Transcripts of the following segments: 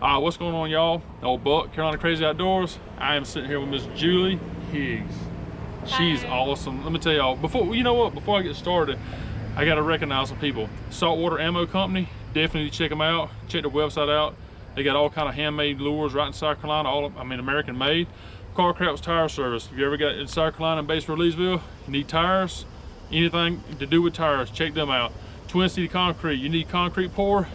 What's going on, y'all? Old Buck, Carolina Crazy Outdoors. I am sitting here with Miss Julie Higgs. She's awesome. Let me tell y'all, before I get started, I gotta recognize some people. Saltwater Ammo Company, definitely check them out. Check their website out. They got all kind of handmade lures right in South Carolina, American made. Carcraft's Tire Service. If you ever got in South Carolina based in Leesville, you need tires, anything to do with tires, check them out. Twin City Concrete, you need concrete pour.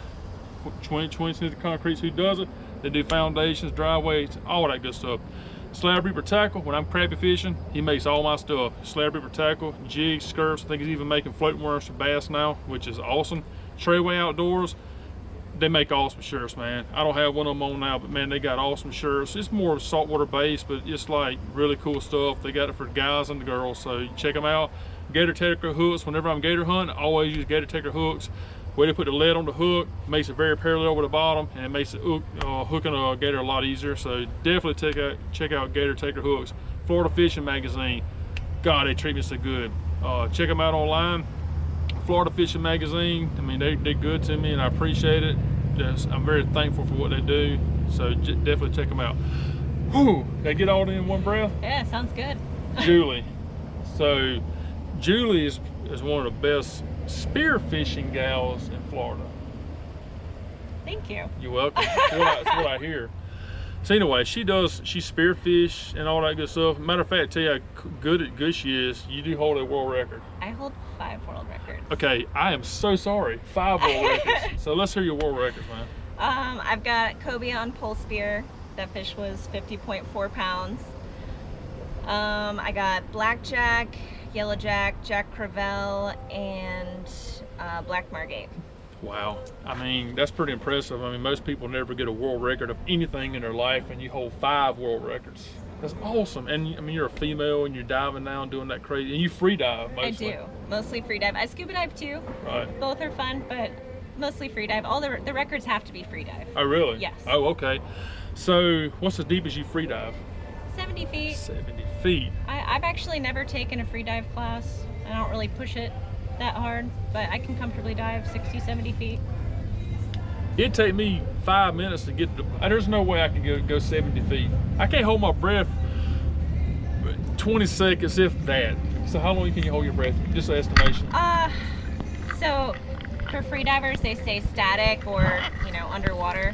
Twin City Concrete's who does it. They do foundations, driveways, all that good stuff. Slab Reaper Tackle, when I'm crappie fishing, he makes all my stuff. Slab Reaper Tackle, jigs, skirts, I think he's even making floating worms for bass now, which is awesome. Treyway Outdoors, they make awesome shirts, man. I don't have one of them on now, but man, they got awesome shirts. It's more saltwater based, but it's like really cool stuff. They got it for guys and the girls, so check them out. Gator Technical hooks, whenever I'm gator hunting, I always use Gator Technical hooks. Way to put the lead on the hook, makes it very parallel with the bottom, and it makes it hooking a gator a lot easier. So definitely check out Gator Taker hooks. Florida Fishing Magazine, God, they treat me so good. Check them out online. Florida Fishing Magazine, I mean, they're good to me and I appreciate it. I'm very thankful for what they do, so definitely check them out. Whew, did I get all in one breath? Yeah, sounds good. Julie. So Julie is one of the best spearfishing gals in Florida. Thank you. You're welcome. That's what I hear. So anyway, she spearfish and all that good stuff. Matter of fact, tell you how good she is. You do hold a world record. I hold 5 world records. Okay, I am so sorry. 5 world records. So let's hear your world records, man. I've got cobia on pole spear. That fish was 50.4 pounds. I got blackjack, yellowjack, Jack Crevalle, and black margate. Wow, I mean, that's pretty impressive. I mean, most people never get a world record of anything in their life, and you hold 5 world records. That's awesome. And I mean, you're a female and you're diving now and doing that crazy, and you free dive mostly. I do, mostly free dive. I scuba dive too. Right. Both are fun, but mostly free dive. All the records have to be free dive. Oh, really? Yes. Oh, okay. So what's the deepest you free dive? 70 feet. 70 feet. I've actually never taken a free dive class. I don't really push it that hard, but I can comfortably dive 60, 70 feet. It'd take me 5 minutes to get to, there's no way I can go 70 feet. I can't hold my breath 20 seconds, if that. So how long can you hold your breath? Just an estimation. So for free divers, they say static or, underwater.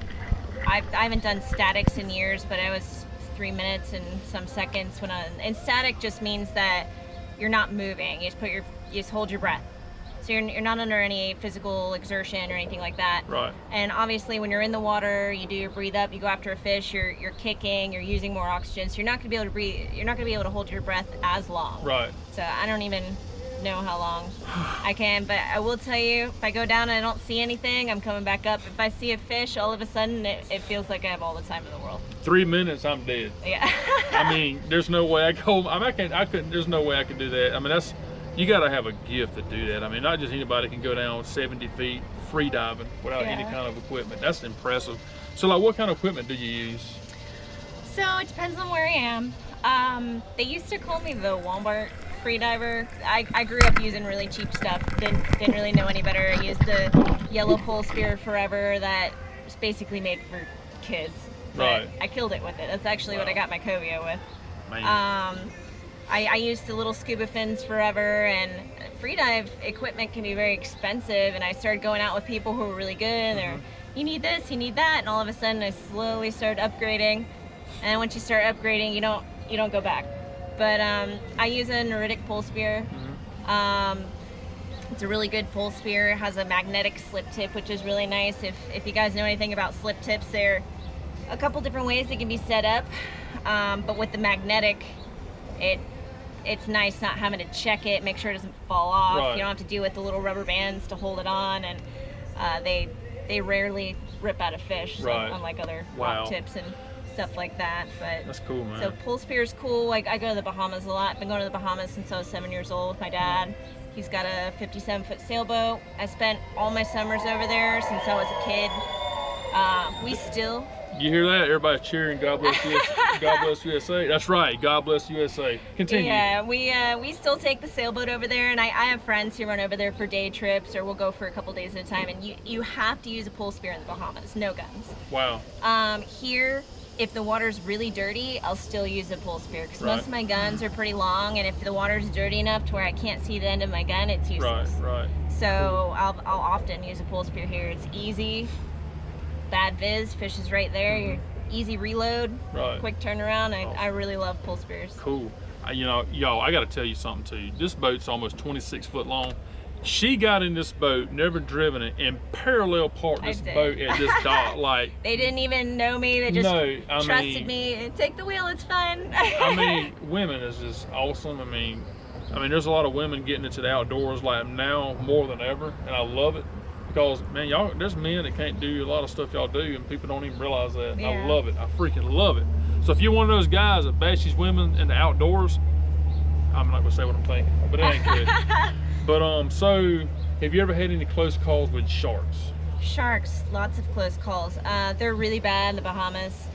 I haven't done statics in years, but I was 3 minutes and some seconds and static just means that you're not moving. You just hold your breath. So you're not under any physical exertion or anything like that. Right. And obviously when you're in the water, you do your breathe up, you go after a fish, you're kicking, you're using more oxygen, so you're not gonna be able to breathe, you're not gonna be able to hold your breath as long. Right. So I don't even know how long I can, but I will tell you, if I go down and I don't see anything, I'm coming back up. If I see a fish, all of a sudden it feels like I have all the time in the world. 3 minutes, I'm dead. Yeah. I mean, there's no way I go. I couldn't. There's no way I could do that. I mean, you got to have a gift to do that. I mean, not just anybody can go down 70 feet free diving without any kind of equipment. That's impressive. So, like, what kind of equipment do you use? So it depends on where I am. They used to call me the Walmart free diver. I grew up using really cheap stuff. Didn't really know any better. I used the yellow pole spear forever that was basically made for kids. Right. I killed it with it. That's actually what I got my cobia with. Man. I used the little scuba fins forever, and free dive equipment can be very expensive, and I started going out with people who were really good, and they're, you need this, you need that, and all of a sudden I slowly started upgrading, and once you start upgrading, you don't go back. But I use a Neritic pole spear. It's a really good pole spear. It has a magnetic slip tip, which is really nice. If you guys know anything about slip tips, there are a couple different ways they can be set up, but with the magnetic, it's nice not having to check it, make sure it doesn't fall off. Right. You don't have to deal with the little rubber bands to hold it on, and they rarely rip out of fish, so unlike other rock tips and stuff like that. But that's cool, man. So pole spear is cool. I go to the Bahamas a lot. I've been going to the Bahamas since I was 7 years old with my dad. He's got a 57-foot sailboat. I spent all my summers over there since I was a kid. We still. You hear that? Everybody cheering. God bless USA. God bless USA. That's right. God bless USA. Continue. Yeah, we still take the sailboat over there, and I have friends who run over there for day trips, or we'll go for a couple days at a time. And you have to use a pole spear in the Bahamas. No guns. Wow. Here, if the water's really dirty, I'll still use a pole spear because Right. most of my guns are pretty long, and if the water's dirty enough to where I can't see the end of my gun, it's useless. Right. So I'll often use a pole spear here. It's easy, bad viz, fish is right there. You're easy reload, Right. quick turnaround. Awesome. I really love pole spears. Cool. You know, y'all, I got to tell you something too. This boat's almost 26 foot long. She got in this boat, never driven it, and parallel parked I this did. boat at this dock. Like, They didn't even know me. They just no, I trusted mean, me. Take the wheel, it's fun. I mean, women is just awesome. I mean, there's a lot of women getting into the outdoors like now more than ever, and I love it because, man, y'all, there's men that can't do a lot of stuff y'all do, and people don't even realize that. And I Yeah. love it. I freaking love it. So if you're one of those guys that bashes women in the outdoors, I'm not gonna say what I'm thinking, but it ain't good. But so have you ever had any close calls with sharks? Sharks, lots of close calls. They're really bad in the Bahamas.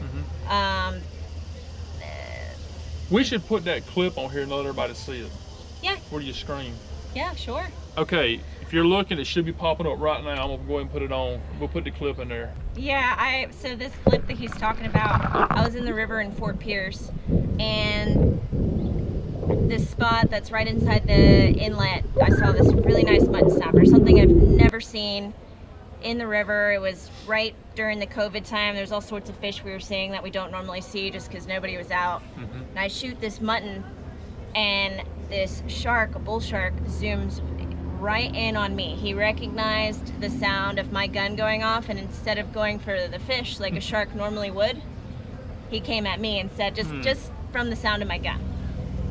We should put that clip on here and let everybody see it. Yeah, Where do you scream? yeah, sure. Okay, if you're looking, it should be popping up right now. I'm gonna go ahead and put it on. We'll put the clip in there. Yeah, so this clip that he's talking about, I was in the river in Fort Pierce, and this spot that's right inside the inlet, I saw this really nice mutton snapper, something I've never seen in the river. It was right during the COVID time. There's all sorts of fish we were seeing that we don't normally see just because nobody was out. And I shoot this mutton, and this shark, a bull shark, zooms right in on me. He recognized the sound of my gun going off, and instead of going for the fish like a shark normally would, he came at me instead, just from the sound of my gun.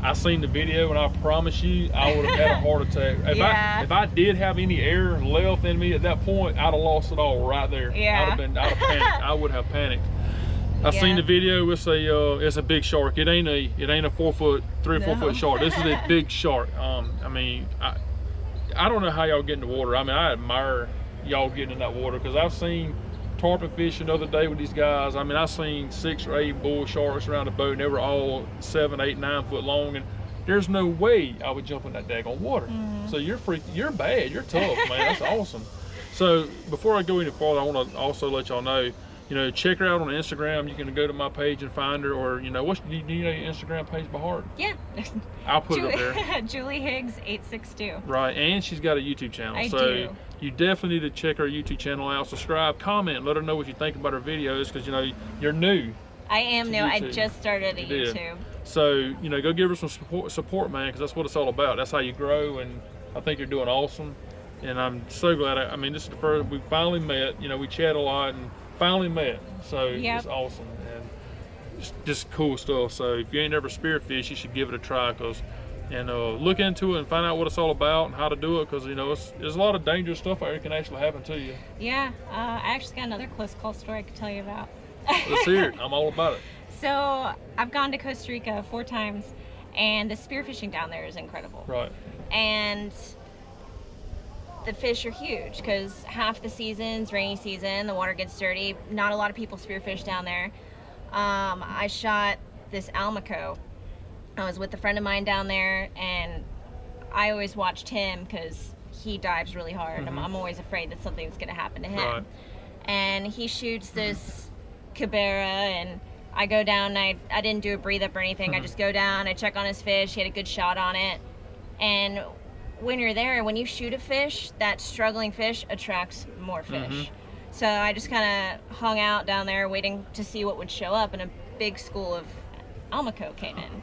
I seen the video, and I promise you, I would have had a heart attack. If I did have any air left in me at that point, I'd have lost it all right there. Yeah. I'd have panicked. I would have panicked. I seen the video. It's a big shark. It ain't a 3 or 4 foot shark. This is a big shark. I don't know how y'all get in the water. I mean, I admire y'all getting in that water because I've seen tarpon fishing the other day with these guys. I mean, I seen 6 or 8 bull sharks around the boat, and they were all 7, 8, 9 foot long, and there's no way I would jump in that daggone water. So you're bad, you're tough, man. That's awesome. So before I go any farther, I want to also let y'all know, check her out on Instagram. You can go to my page and find her, or do you know your Instagram page by heart? Yeah. I'll put it up there. Julie Higgs 862. Right, and she's got a YouTube channel. I so do. You definitely need to check her YouTube channel out. Subscribe, comment, let her know what you think about her videos because you're new. I am new. I YouTube. just started a You did. YouTube. So go give her some support, man, because that's what it's all about. That's how you grow, and I think you're doing awesome. And I'm so glad. This is the first we finally met. We chat a lot and finally met. So Yep. It's awesome and just cool stuff. So if you ain't never spearfish, you should give it a try and look into it and find out what it's all about and how to do it because there's a lot of dangerous stuff out there that can actually happen to you. Yeah, I actually got another close call story I could tell you about. Let's hear it. I'm all about it. So I've gone to Costa Rica 4 times, and the spearfishing down there is incredible. Right. And the fish are huge because half the season's rainy season, the water gets dirty. Not a lot of people spearfish down there. I shot this almaco. I was with a friend of mine down there, and I always watched him because he dives really hard. I'm always afraid that something's going to happen to him. Right. And he shoots this cabera, and I go down, and I didn't do a breathe up or anything. I just go down, I check on his fish. He had a good shot on it. And when you're there, when you shoot a fish, that struggling fish attracts more fish. So I just kind of hung out down there waiting to see what would show up, and a big school of almaco came in.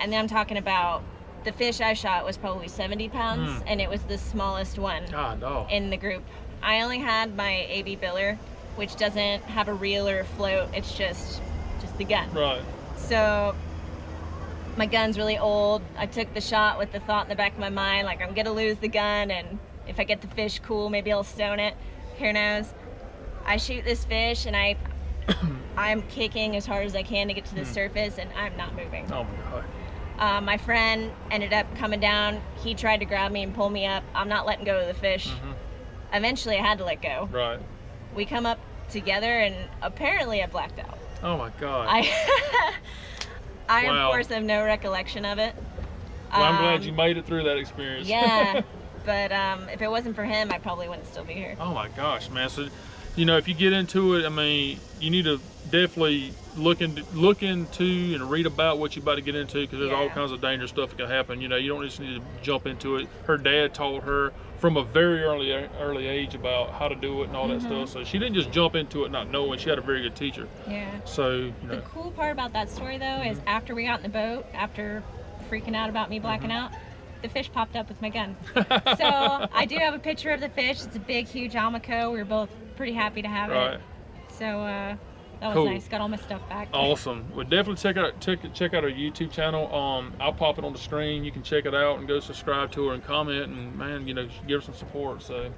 And then I'm talking about the fish I shot was probably 70 pounds, and it was the smallest one in the group. I only had my AB biller, which doesn't have a reel or a float. It's just the gun. Right. So my gun's really old. I took the shot with the thought in the back of my mind, like, I'm gonna lose the gun, and if I get the fish, cool, maybe I'll stone it. Who knows? I shoot this fish, and I'm kicking as hard as I can to get to the surface, and I'm not moving. Oh my God. My friend ended up coming down. He tried to grab me and pull me up. I'm not letting go of the fish. Eventually, I had to let go. Right. We come up together, and apparently I blacked out. Oh my God. I Wow. of course have no recollection of it. Well, I'm glad you made it through that experience. Yeah, but if it wasn't for him, I probably wouldn't still be here. Oh my gosh, man. So, you know, if you get into it, I mean, you need to definitely look into and read about what you're about to get into, because there's all kinds of dangerous stuff that can happen. You know, you don't just need to jump into it. Her dad taught her from a very early age about how to do it and all that stuff. So she didn't just jump into it not knowing. She had a very good teacher. Yeah. So, you know. The cool part about that story, though, is after we got in the boat, after freaking out about me blacking out, the fish popped up with my gun. So I do have a picture of the fish. It's a big, huge Almaco. We were both pretty happy to have it. So that was nice. Got all my stuff back. Awesome. Well, definitely check out our YouTube channel. I'll pop it on the screen. You can check it out and go subscribe to her and comment, and man, you know, give her some support. So,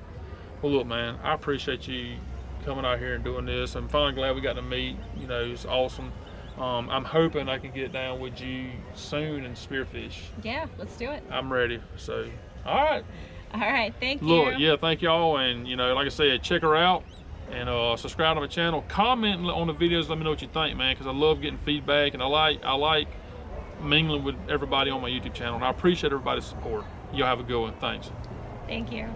well, look, man, I appreciate you coming out here and doing this. I'm finally glad we got to meet. You know, it's awesome. I'm hoping I can get down with you soon and spearfish. Yeah, let's do it. I'm ready. So, all right. All right, thank you. Look, yeah, thank y'all, and you know, like I said, check her out and subscribe to my channel. Comment on the videos. Let me know what you think, man, because I love getting feedback, and I like mingling with everybody on my YouTube channel. And I appreciate everybody's support. Y'all have a good one. Thanks. Thank you.